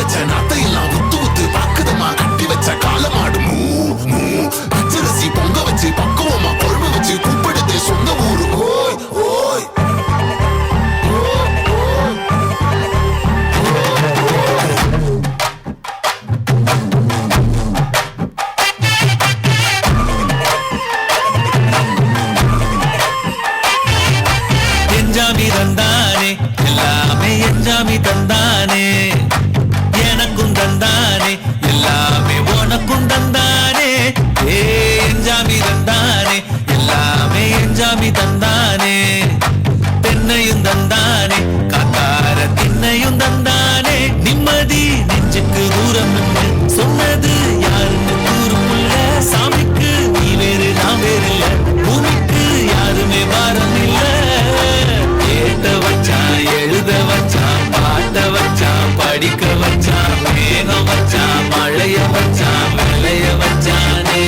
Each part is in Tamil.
வச்ச நத்தையெல்லாம் உத்து உத்து பாக்குதம்மா கட்டி வச்ச காலமாடு மூ மூ பச்சரிசி பொங்க வச்சு பக்குவமா கொழும்பு வச்சு கூப்பிடுதே சொந்த ஊரு ஓய் ஓய் எஞ்சாமி தந்தானே எல்லாமே எஞ்சாமி தந்தானே எனக்கும் தந்தானே எல்லாமே உனக்கும் தந்தானே எஞ்சாமி தந்தானே எல்லாமே எஞ்சாமி தந்தானே தென்னையும் தந்தானே காத்தார திண்ணையும் தந்தானே நிம்மதி நெஞ்சுக்கு தூரம் சொன்னது யாருன்னு கூறுமுல்ல சாமிக்கு நீ வேறு நான் வேறு இல்ல பூமிக்கு யாருமே பாரம் இல்ல கேட்ட வச்சான் எழுத வச்சான் பாட்ட வச்சான் படிக்க வச்சான் மேகம் வச்சான் மழைய வச்சான் விளைய வச்சானே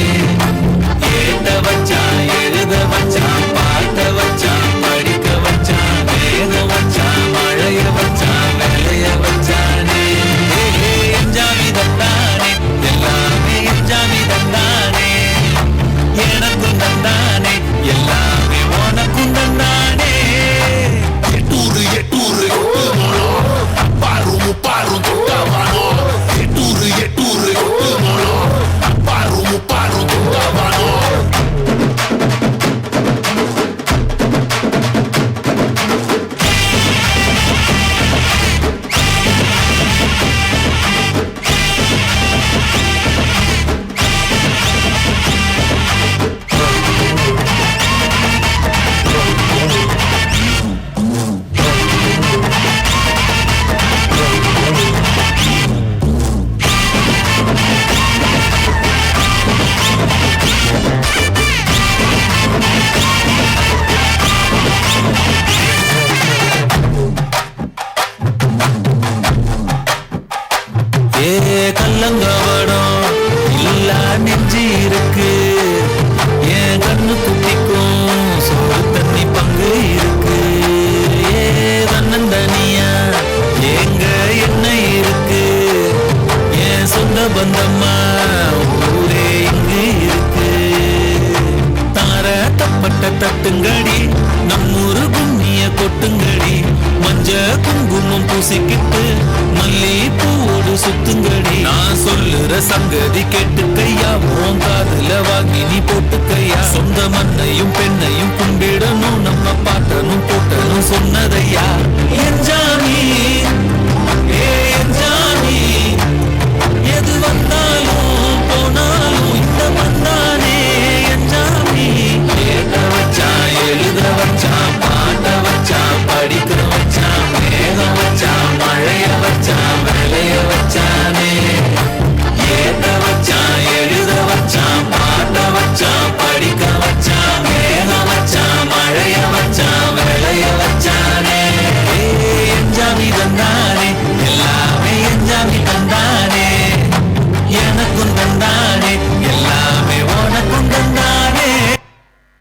கேட்ட வச்சான் எழுத வச்சான் பாட்ட வச்சான் படிக்க வச்சான் மேகம் வச்சான் மழைய வச்சான் விளைய வச்சானே எஞ்சாமி தந்தானே எல்லாமே எஞ்சாமி தந்தானே எனக்கும் தந்தானே எல்லாமே உனக்கும் தந்தானே எட்டூரு எட்டூரு எட்டுமானோ அப்பாரும் முப்பாரும் தொட்டாவானோ எட்டூரு எட்டூரு எட்டுமானோ அப்பாரும் முப்பாரும் தொட்டாவானோ கல்லங்கவடம் இல்ல நெஞ்சு இருக்கு என் கண்ணு குட்டிக்கும் சோறு தண்ணி பங்கு இருக்கு தன்னந்தனியா எங்க என்ன இருக்கு என் சொந்த பந்தம்மா ஊரே இங்கு இருக்கு தார தப்பட்ட தட்டுங்கடி நம்மூரு கும்மிய கொட்டுங்கடி மஞ்ச குங்குமம் பூசிக்கிட்டு மல்லி பூவோடு சுத்துங்கடி நான் சொல்லுற சங்கதி கேட்டுக்கையா உன் காதுல வாங்கி நீ போட்டுக்கையா சொந்த மண்ணையும் பெண்ணையும் கும்பிடணும் நம்ம பாட்டனும் போட்டனும் சொன்னதையா